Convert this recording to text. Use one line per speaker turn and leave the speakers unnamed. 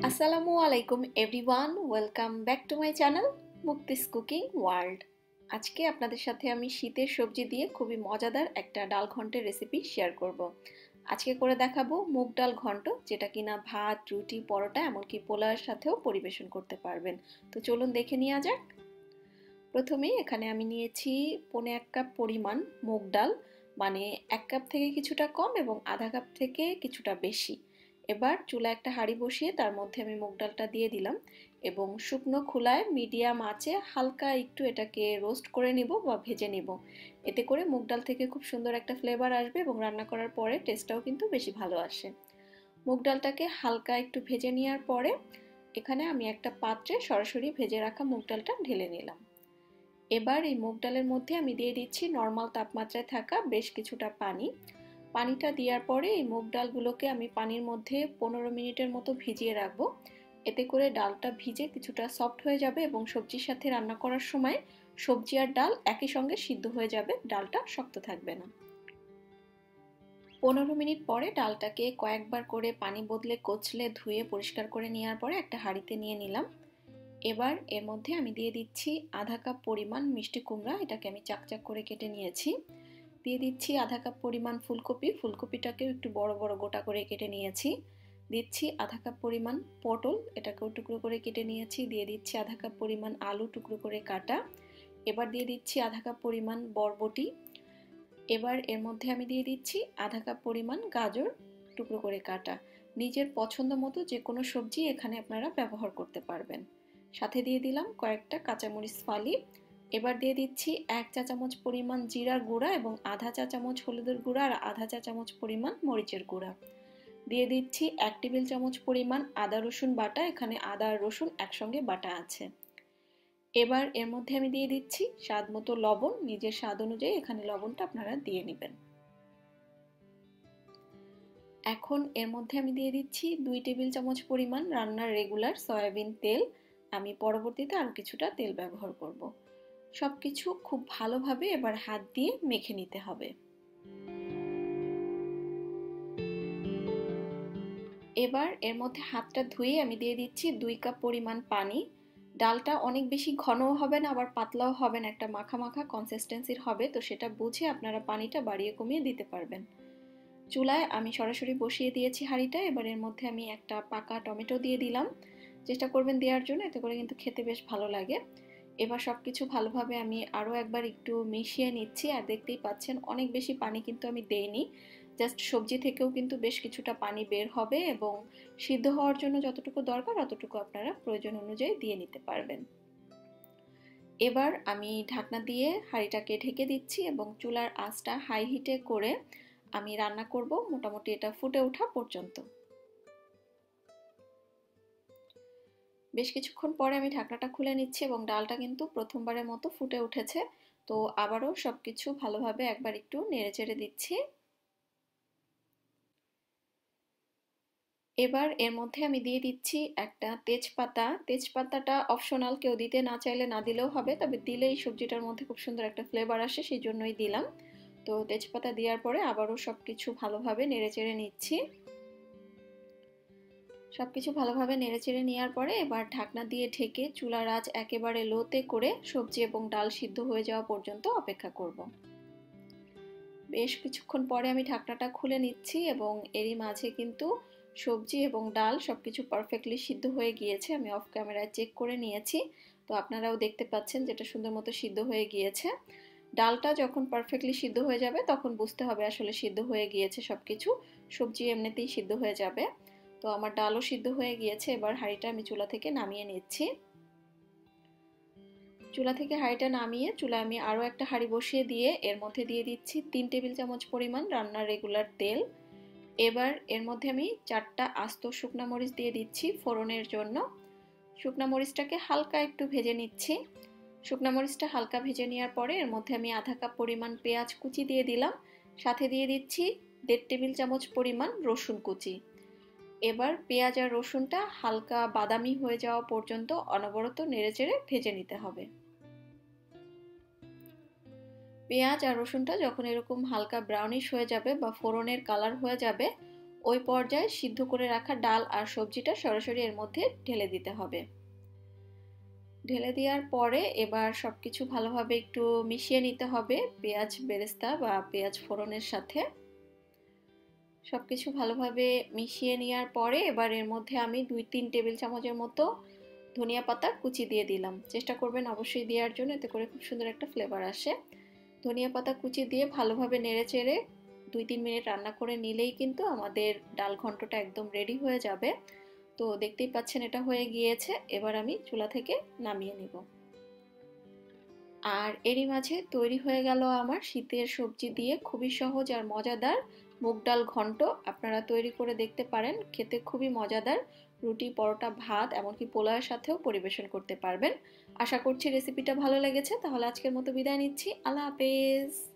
আসসালামু আলাইকুম everyone, welcome back to my channel মুক্তিস কুকিং ওয়ার্ল্ড। আজকে আপনাদের সাথে আমি শীতের সবজি দিয়ে খুবই মজাদার একটা ডাল ঘন্টের রেসিপি শেয়ার করব। আজকে করে দেখাবো মুগ ডাল ঘন্ট, যেটা কিনা ভাত, রুটি, পরোটা এমনকি পোলাওয়ের সাথেও পরিবেশন করতে পারবেন। তো চলুন দেখে নেওয়া যাক। প্রথমেই এখানে আমি নিয়েছি 1.5 কাপ পরিমাণ মুগ ডাল, মানে 1 কাপ থেকে কিছুটা কম এবং আধা কাপ থেকে কিছুটা বেশি। এবার চুলায় একটা হাঁড়ি বসিয়ে তার মধ্যে আমি মুগ ডালটা দিয়ে দিলাম এবং শুকনো খোলায় মিডিয়াম আঁচে হালকা একটু এটাকে রোস্ট করে নিব বা ভেজে নিব। এতে করে মুগ ডাল থেকে খুব সুন্দর একটা ফ্লেভার আসবে এবং রান্না করার পরে টেস্টটাও কিন্তু বেশি ভালো আসে। মুগ ডালটাকে হালকা একটু ভেজে নেওয়ার পরে এখানে আমি একটা পাত্রে সরাসরি ভেজে রাখা মুগ ডালটা ঢেলে নিলাম। এবার এই মুগ ডালের মধ্যে আমি দিয়ে দিচ্ছি নর্মাল তাপমাত্রায় থাকা বেশ কিছুটা পানি। পানিটা দেওয়ার পরে এই মুগ ডালগুলোকে আমি পানির মধ্যে 15 মিনিটের মতো ভিজিয়ে রাখবো। এতে করে ডালটা ভিজে কিছুটা সফট হয়ে যাবে এবং সবজির সাথে রান্না করার সময় সবজি আর ডাল একই সঙ্গে সিদ্ধ হয়ে যাবে, ডালটা শক্ত থাকবে না। 15 মিনিট পরে ডালটাকে কয়েকবার করে পানি বদলে কচলে ধুয়ে পরিষ্কার করে নেওয়ার পরে একটা হাঁড়িতে নিয়ে নিলাম। এবার এর মধ্যে আমি দিয়ে দিচ্ছি আধা কাপ পরিমাণ মিষ্টি কুমড়া, এটাকে আমি চাকচাক করে কেটে নিয়েছি। দিয়ে দিচ্ছি আধা কাপ পরিমাণ ফুলকপি, ফুলকপিটাকেও একটু বড় বড় গোটা করে কেটে নিয়েছি। দিচ্ছি আধা কাপ পরিমাণ পটল, এটাকেও টুকরো করে কেটে নিয়েছি। দিয়ে দিচ্ছি আধা কাপ পরিমাণ আলু টুকরো করে কাটা। এবার দিয়ে দিচ্ছি আধা কাপ পরিমাণ বরবটি। এবার এর মধ্যে আমি দিয়ে দিচ্ছি আধা কাপ পরিমাণ গাজর টুকরো করে কাটা। নিজের পছন্দ মতো যে কোনো সবজি এখানে আপনারা ব্যবহার করতে পারবেন। সাথে দিয়ে দিলাম কয়েকটা কাঁচামরিচ ফালি। এবার দিয়ে দিচ্ছি 1 চা চামচ পরিমাণ জিরার গুঁড়া এবং আধা চা চামচ হলুদের গুঁড়া আর আধা চা চামচ পরিমাণ মরিচের গুঁড়া। দিয়ে দিচ্ছি 1 টেবিল চামচ পরিমাণ আদা রসুন বাটা, এখানে আদা আর রসুন একসঙ্গে বাটা আছে। এবার এর মধ্যে আমি দিয়ে দিচ্ছি স্বাদ মতো লবণ, নিজের স্বাদ অনুযায়ী এখানে লবণটা আপনারা দিয়ে নেবেন। এখন এর মধ্যে আমি দিয়ে দিচ্ছি 2 টেবিল চামচ পরিমাণ রান্নার রেগুলার সয়াবিন তেল। আমি পরবর্তীতে আরও কিছুটা তেল ব্যবহার করব। সবকিছু খুব ভালোভাবে এবার হাত দিয়ে মেখে নিতে হবে। এবার এর মধ্যে হাতটা ধুয়ে আমি দিয়ে দিচ্ছি 2 কাপ পরিমাণ পানি। ডালটা অনেক বেশি ঘনও হবে না আবার পাতলাও হবে না, একটা মাখা মাখা কনসিস্টেন্সির হবে, তো সেটা বুঝে আপনারা পানিটা বাড়িয়ে কমিয়ে দিতে পারবেন। চুলায় আমি সরাসরি বসিয়ে দিয়েছি হাঁড়িটা। এবার এর মধ্যে আমি একটা পাকা টমেটো দিয়ে দিলাম। চেষ্টা করবেন দেওয়ার জন্য, এতে করে কিন্তু খেতে বেশ ভালো লাগে। এবার সবকিছু ভালোভাবে আমি আরও একবার একটু মিশিয়ে নিচ্ছি। আর দেখতেই পাচ্ছেন অনেক বেশি পানি কিন্তু আমি দেইনি, জাস্ট সবজি থেকেও কিন্তু বেশ কিছুটা পানি বের হবে এবং সিদ্ধ হওয়ার জন্য যতটুকু দরকার ততটুকু আপনারা প্রয়োজন অনুযায়ী দিয়ে নিতে পারবেন। এবার আমি ঢাকনা দিয়ে হাঁড়িটাকে ঢেকে দিচ্ছি এবং চুলার আঁচটা হাই হিটে করে আমি রান্না করব মোটামুটি এটা ফুটে ওঠা পর্যন্ত। বেশ কিছুক্ষণ পরে আমি ঢাকনাটা খুলে নিচ্ছি এবং ডালটা কিন্তু প্রথমবারের মতো ফুটে উঠেছে। তো আবারও সবকিছু ভালোভাবে একবার একটু নেড়েচেড়ে দিচ্ছি। এবার এর মধ্যে আমি দিয়ে দিচ্ছি একটা তেজপাতা। তেজপাতাটা অপশনাল, কেউ দিতে না চাইলে না দিলেও হবে, তবে দিলে এই সবজিটার মধ্যে খুব সুন্দর একটা ফ্লেভার আসে, সেই জন্যই দিলাম। তো তেজপাতা দেওয়ার পরে আবারও সবকিছু ভালোভাবে নেড়েচেড়ে নিচ্ছি। সবকিছু ভালোভাবে নেড়েচেড়ে নেওয়ার পরে এবার ঢাকনা দিয়ে ঢেকে চুলার আঁচ একেবারে লোতে করে সবজি এবং ডাল সিদ্ধ হয়ে যাওয়া পর্যন্ত অপেক্ষা করব। বেশ কিছুক্ষণ পরে আমি ঢাকনাটা খুলে নিচ্ছি এবং এরই মাঝে কিন্তু সবজি এবং ডাল সবকিছু পারফেক্টলি সিদ্ধ হয়ে গিয়েছে। আমি অফ ক্যামেরায় চেক করে নিয়েছি, তো আপনারাও দেখতে পাচ্ছেন যেটা সুন্দর মতো সিদ্ধ হয়ে গিয়েছে। ডালটা যখন পারফেক্টলি সিদ্ধ হয়ে যাবে তখন বুঝতে হবে আসলে সিদ্ধ হয়ে গিয়েছে সবকিছু। সবজি এমনিতেই সিদ্ধ হয়ে যাবে। তো আমার ডালও সিদ্ধ হয়ে গিয়েছে। এবার হাঁড়িটা আমি চুলা থেকে নামিয়ে নিচ্ছি। চুলা থেকে হাঁড়িটা নামিয়ে চুলায় আমি আরও একটা হাঁড়ি বসিয়ে দিয়ে এর মধ্যে দিয়ে দিচ্ছি 3 টেবিল চামচ পরিমাণ রান্নার রেগুলার তেল। এবার এর মধ্যে আমি 4টা আস্ত শুকনা মরিচ দিয়ে দিচ্ছি ফোড়নের জন্য। শুকনা মরিচটাকে হালকা একটু ভেজে নিচ্ছি। শুকনা মরিচটা হালকা ভেজে নেওয়ার পরে এর মধ্যে আমি আধা কাপ পরিমাণ পেঁয়াজ কুচি দিয়ে দিলাম। সাথে দিয়ে দিচ্ছি 1.5 টেবিল চামচ পরিমাণ রসুন কুচি। এবার পেঁয়াজ আর রসুনটা হালকা বাদামি হয়ে যাওয়া পর্যন্ত অনবরত নেড়েচেড়ে ভেজে নিতে হবে। পেঁয়াজ আর রসুনটা যখন এরকম হালকা ব্রাউনিশ হয়ে যাবে বা ফোড়নের কালার হয়ে যাবে, ওই পর্যায়ে সিদ্ধ করে রাখা ডাল আর সবজিটা সরাসরি এর মধ্যে ঢেলে দিতে হবে। ঢেলে দেওয়ার পরে এবার সবকিছু ভালোভাবে একটু মিশিয়ে নিতে হবে পেঁয়াজ বেরেস্তা বা পেঁয়াজ ফোড়নের সাথে। সবকিছু ভালোভাবে মিশিয়ে নেওয়ার পরে এবার এর মধ্যে আমি 2-3 টেবিল চামচের মতো ধনিয়া পাতা কুচি দিয়ে দিলাম। চেষ্টা করবেন অবশ্যই দেওয়ার জন্য, এতে করে খুব সুন্দর একটা ফ্লেভার আসে। ধনিয়া পাতা কুচি দিয়ে ভালোভাবে নেড়েচেড়ে 2-3 মিনিট রান্না করে নিলেই কিন্তু আমাদের ডাল ঘন্টটা একদম রেডি হয়ে যাবে। তো দেখতেই পাচ্ছেন এটা হয়ে গিয়েছে। এবার আমি চুলা থেকে নামিয়ে নিব। আর এরই মাঝে তৈরি হয়ে গেল আমার শীতের সবজি দিয়ে খুবই সহজ আর মজাদার মুগ ডাল ঘন্ট। আপনারা তৈরি করে দেখতে পারেন, খেতে খুবই মজাদার। রুটি, পরোটা, ভাত এমনকি পোলাওয়ের সাথেও পরিবেশন করতে পারবেন। আশা করছি রেসিপিটা ভালো লেগেছে। তাহলে আজকের মতো বিদায় নিচ্ছি। আল্লাহ হাফেজ।